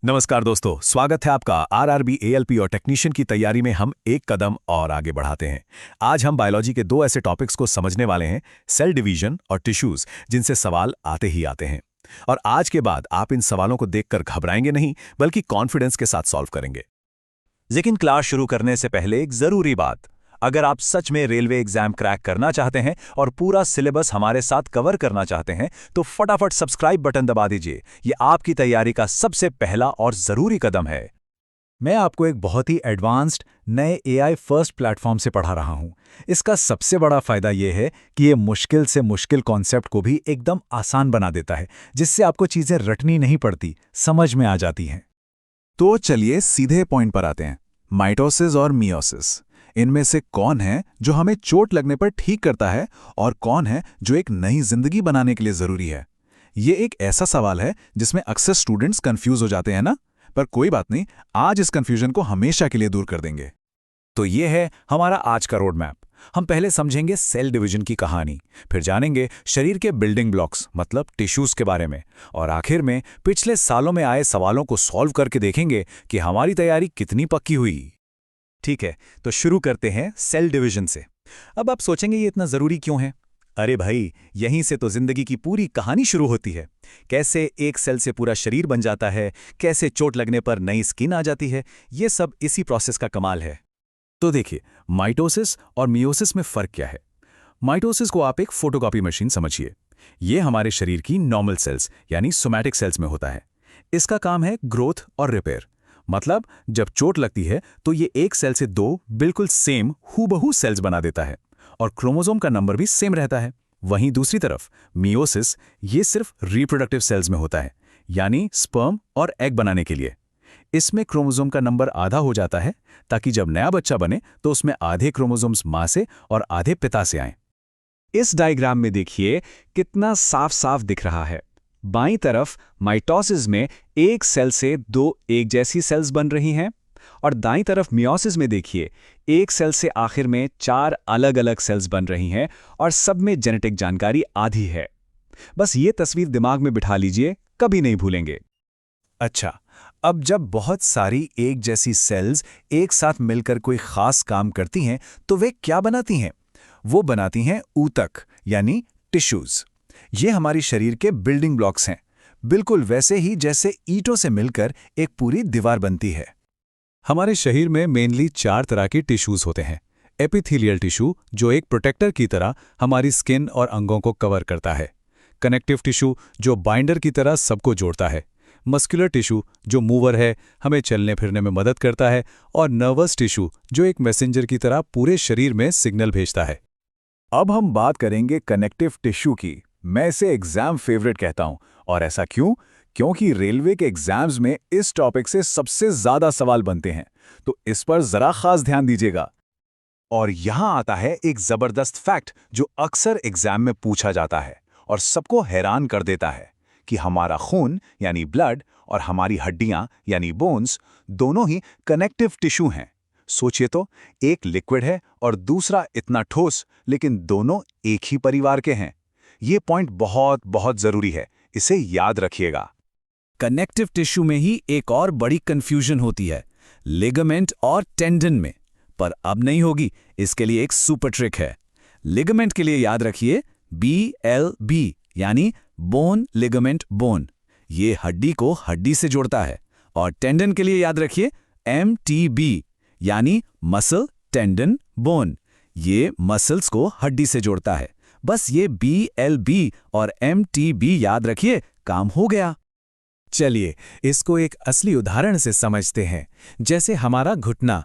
नमस्कार दोस्तों, स्वागत है आपका आरआरबी एएलपी और टेक्नीशियन की तैयारी में हम एक कदम और आगे बढ़ाते हैं। आज हम बायोलॉजी के दो ऐसे टॉपिक्स को समझने वाले हैं, सेल डिवीजन और टिश्यूज, जिनसे सवाल आते ही आते हैं। और आज के बाद आप इन सवालों को देखकर घबराएंगे नहीं, बल्कि कॉन्फिडेंस के साथ सॉल्व करेंगे। लेकिन क्लास शुरू करने से पहले एक जरूरी बात, अगर आप सच में रेलवे एग्जाम क्रैक करना चाहते हैं और पूरा सिलेबस हमारे साथ कवर करना चाहते हैं तो फटाफट सब्सक्राइब बटन दबा दीजिए। ये आपकी तैयारी का सबसे पहला और जरूरी कदम है। मैं आपको एक बहुत ही एडवांस्ड नए एआई फर्स्ट प्लेटफॉर्म से पढ़ा रहा हूं। इसका सबसे बड़ा फायदा यह है कि ये मुश्किल से मुश्किल कॉन्सेप्ट को भी एकदम आसान बना देता है, जिससे आपको चीजें रटनी नहीं पड़ती, समझ में आ जाती हैं। तो चलिए सीधे पॉइंट पर आते हैं। माइटोसिस और मियोसिस, इनमें से कौन है जो हमें चोट लगने पर ठीक करता है और कौन है जो एक नई जिंदगी बनाने के लिए जरूरी है? ये एक ऐसा सवाल है जिसमें अक्सर स्टूडेंट्स कंफ्यूज हो जाते हैं ना, पर कोई बात नहीं, आज इस कंफ्यूजन को हमेशा के लिए दूर कर देंगे। तो ये है हमारा आज का रोड मैप। हम पहले समझेंगे सेल डिवीजन की कहानी, फिर जानेंगे शरीर के बिल्डिंग ब्लॉक्स मतलब टिश्यूज के बारे में, और आखिर में पिछले सालों में आए सवालों को सॉल्व करके देखेंगे कि हमारी तैयारी कितनी पक्की हुई। ठीक है, तो शुरू करते हैं सेल डिवीजन से। अब आप सोचेंगे ये इतना जरूरी क्यों है? अरे भाई, यहीं से तो जिंदगी की पूरी कहानी शुरू होती है। कैसे एक सेल से पूरा शरीर बन जाता है, कैसे चोट लगने पर नई स्किन आ जाती है, ये सब इसी प्रोसेस का कमाल है। तो देखिए, माइटोसिस और मियोसिस में फर्क क्या है। माइटोसिस को आप एक फोटोकॉपी मशीन समझिए। ये हमारे शरीर की नॉर्मल सेल्स यानी सोमैटिक सेल्स में होता है। इसका काम है ग्रोथ और रिपेयर। मतलब जब चोट लगती है तो ये एक सेल से दो बिल्कुल सेम हूबहू सेल्स बना देता है और क्रोमोसोम का नंबर भी सेम रहता है। वहीं दूसरी तरफ मियोसिस ये सिर्फ रिप्रोडक्टिव सेल्स में होता है, यानी स्पर्म और एग बनाने के लिए। इसमें क्रोमोसोम का नंबर आधा हो जाता है ताकि जब नया बच्चा बने तो उसमें आधे क्रोमोसोम्स मां से और आधे पिता से आएं। इस डायग्राम में देखिए कितना साफ साफ दिख रहा है। बाईं तरफ माइटोसिस में एक सेल से दो एक जैसी सेल्स बन रही हैं, और दाईं तरफ मियोसिस में देखिए एक सेल से आखिर में 4 अलग अलग सेल्स बन रही हैं और सब में जेनेटिक जानकारी आधी है। बस ये तस्वीर दिमाग में बिठा लीजिए, कभी नहीं भूलेंगे। अच्छा, अब जब बहुत सारी एक जैसी सेल्स एक साथ मिलकर कोई खास काम करती हैं तो वे क्या बनाती हैं? वो बनाती हैं ऊतक यानी टिश्यूज। ये हमारी शरीर के बिल्डिंग ब्लॉक्स हैं, बिल्कुल वैसे ही जैसे ईंटों से मिलकर एक पूरी दीवार बनती है। हमारे शरीर में मेनली 4 तरह की टिश्यूज होते हैं। एपिथेलियल टिश्यू जो एक प्रोटेक्टर की तरह हमारी स्किन और अंगों को कवर करता है। कनेक्टिव टिश्यू जो बाइंडर की तरह सबको जोड़ता है। मस्कुलर टिश्यू जो मूवर है, हमें चलने फिरने में मदद करता है। और नर्वस टिश्यू जो एक मैसेंजर की तरह पूरे शरीर में सिग्नल भेजता है। अब हम बात करेंगे कनेक्टिव टिश्यू की। मैं इसे एग्जाम फेवरेट कहता हूं, और ऐसा क्यों? क्योंकि रेलवे के एग्जाम्स में इस टॉपिक से सबसे ज्यादा सवाल बनते हैं, तो इस पर जरा खास ध्यान दीजिएगा। और यहां आता है एक जबरदस्त फैक्ट जो अक्सर एग्जाम में पूछा जाता है और सबको हैरान कर देता है कि हमारा खून यानी ब्लड और हमारी हड्डियां यानी बोन्स दोनों ही कनेक्टिव टिश्यू हैं। सोचिए तो, एक लिक्विड है और दूसरा इतना ठोस, लेकिन दोनों एक ही परिवार के हैं। ये पॉइंट बहुत बहुत जरूरी है, इसे याद रखिएगा। कनेक्टिव टिश्यू में ही एक और बड़ी कंफ्यूजन होती है, लिगामेंट और टेंडन में। पर अब नहीं होगी, इसके लिए एक सुपर ट्रिक है। लिगामेंट के लिए याद रखिए BLB यानी बोन लिगामेंट बोन, ये हड्डी को हड्डी से जोड़ता है। और टेंडन के लिए याद रखिए MTB यानी मसल टेंडन बोन, ये मसल्स को हड्डी से जोड़ता है। बस ये BLB और MTB याद रखिए, काम हो गया। चलिए इसको एक असली उदाहरण से समझते हैं, जैसे हमारा घुटना।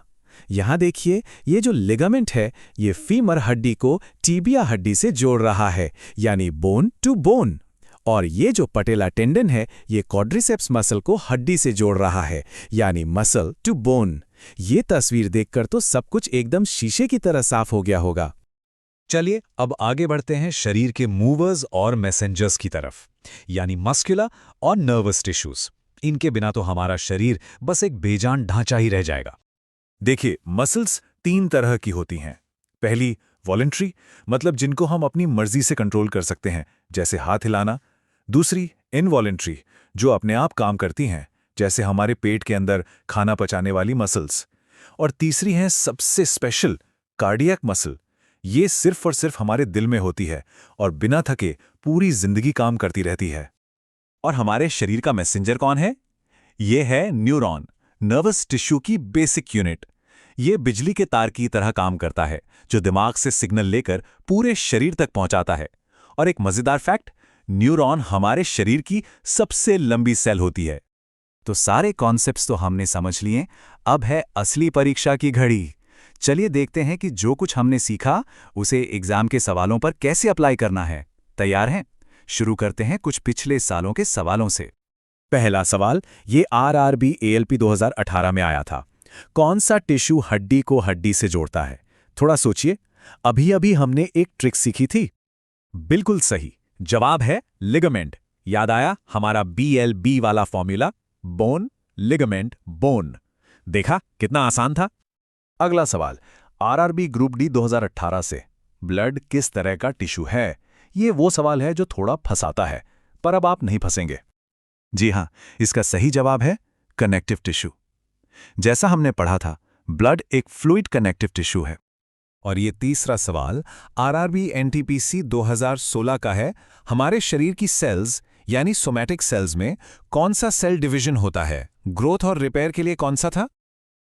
यहां देखिए, ये जो लिगामेंट है ये फीमर हड्डी को टीबिया हड्डी से जोड़ रहा है, यानी बोन टू बोन। और ये जो पटेला टेंडन है ये क्वाड्रिसेप्स मसल को हड्डी से जोड़ रहा है, यानी मसल टू बोन। ये तस्वीर देखकर तो सब कुछ एकदम शीशे की तरह साफ हो गया होगा। चलिए अब आगे बढ़ते हैं शरीर के मूवर्स और मैसेंजर्स की तरफ, यानी मस्कुलर और नर्वस टिश्यूज। इनके बिना तो हमारा शरीर बस एक बेजान ढांचा ही रह जाएगा। देखिए, मसल्स 3 तरह की होती हैं। पहली वॉलंटरी, मतलब जिनको हम अपनी मर्जी से कंट्रोल कर सकते हैं, जैसे हाथ हिलाना। दूसरी इनवॉलंटरी, जो अपने आप काम करती हैं, जैसे हमारे पेट के अंदर खाना पचाने वाली मसल्स। और तीसरी है सबसे स्पेशल, कार्डियक मसल। ये सिर्फ और सिर्फ हमारे दिल में होती है और बिना थके पूरी जिंदगी काम करती रहती है। और हमारे शरीर का मैसेंजर कौन है? ये है न्यूरॉन, नर्वस टिश्यू की बेसिक यूनिट। ये बिजली के तार की तरह काम करता है, जो दिमाग से सिग्नल लेकर पूरे शरीर तक पहुंचाता है। और एक मजेदार फैक्ट, न्यूरॉन हमारे शरीर की सबसे लंबी सेल होती है। तो सारे कॉन्सेप्ट्स तो हमने समझ लिए, अब है असली परीक्षा की घड़ी। चलिए देखते हैं कि जो कुछ हमने सीखा उसे एग्जाम के सवालों पर कैसे अप्लाई करना है। तैयार हैं? शुरू करते हैं कुछ पिछले सालों के सवालों से। पहला सवाल, ये RRB ALP 2018 में आया था। कौन सा टिश्यू हड्डी को हड्डी से जोड़ता है? थोड़ा सोचिए, अभी अभी हमने एक ट्रिक सीखी थी। बिल्कुल सही जवाब है लिगामेंट। याद आया हमारा BLB वाला फॉर्मूला, बोन लिगामेंट बोन। देखा कितना आसान था। अगला सवाल, RRB ग्रुप D 2018 से ब्लड किस तरह का टिश्यू है? ये वो सवाल है जो थोड़ा फंसाता है, पर अब आप नहीं फंसेंगे। जी हां, इसका सही जवाब है कनेक्टिव टिश्यू। जैसा हमने पढ़ा था, ब्लड एक फ्लूइड कनेक्टिव टिश्यू है। और ये तीसरा सवाल RRB NTPC 2016 का है। हमारे शरीर की सेल्स यानी सोमैटिक सेल्स में कौन सा सेल डिवीजन होता है? ग्रोथ और रिपेयर के लिए कौन सा था?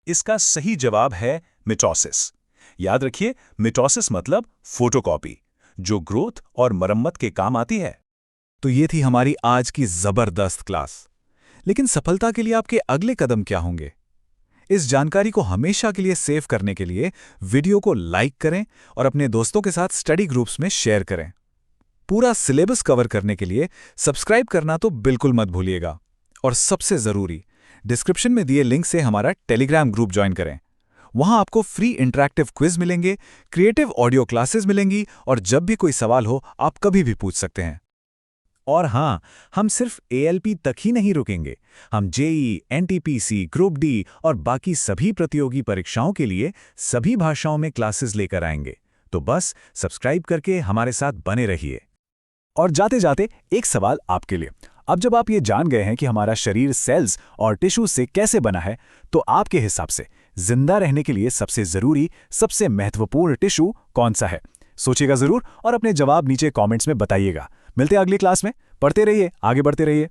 इसका सही जवाब है मिटोसिस। याद रखिए, मिटोसिस मतलब फोटोकॉपी, जो ग्रोथ और मरम्मत के काम आती है। तो ये थी हमारी आज की जबरदस्त क्लास। लेकिन सफलता के लिए आपके अगले कदम क्या होंगे? इस जानकारी को हमेशा के लिए सेव करने के लिए वीडियो को लाइक करें और अपने दोस्तों के साथ स्टडी ग्रुप्स में शेयर करें। पूरा सिलेबस कवर करने के लिए सब्सक्राइब करना तो बिल्कुल मत भूलिएगा। और सबसे जरूरी, डिस्क्रिप्शन में दिए लिंक से हमारा टेलीग्राम ग्रुप ज्वाइन करें। वहां आपको फ्री इंटरैक्टिव क्विज मिलेंगे, क्रिएटिव ऑडियो क्लासेस मिलेंगी और जब भी कोई सवाल हो आप कभी भी पूछ सकते हैं। और हां, हम सिर्फ ALP तक ही नहीं रुकेंगे। हम JEE, NTPC, ग्रुप D और बाकी सभी प्रतियोगी परीक्षाओं के लिए सभी भाषाओं में क्लासेस लेकर आएंगे। तो बस सब्सक्राइब करके हमारे साथ बने रहिए। और जाते जाते एक सवाल आपके लिए। अब जब आप ये जान गए हैं कि हमारा शरीर सेल्स और टिश्यू से कैसे बना है, तो आपके हिसाब से जिंदा रहने के लिए सबसे जरूरी, सबसे महत्वपूर्ण टिश्यू कौन सा है? सोचिएगा जरूर और अपने जवाब नीचे कमेंट्स में बताइएगा। मिलते हैं अगली क्लास में। पढ़ते रहिए, आगे बढ़ते रहिए।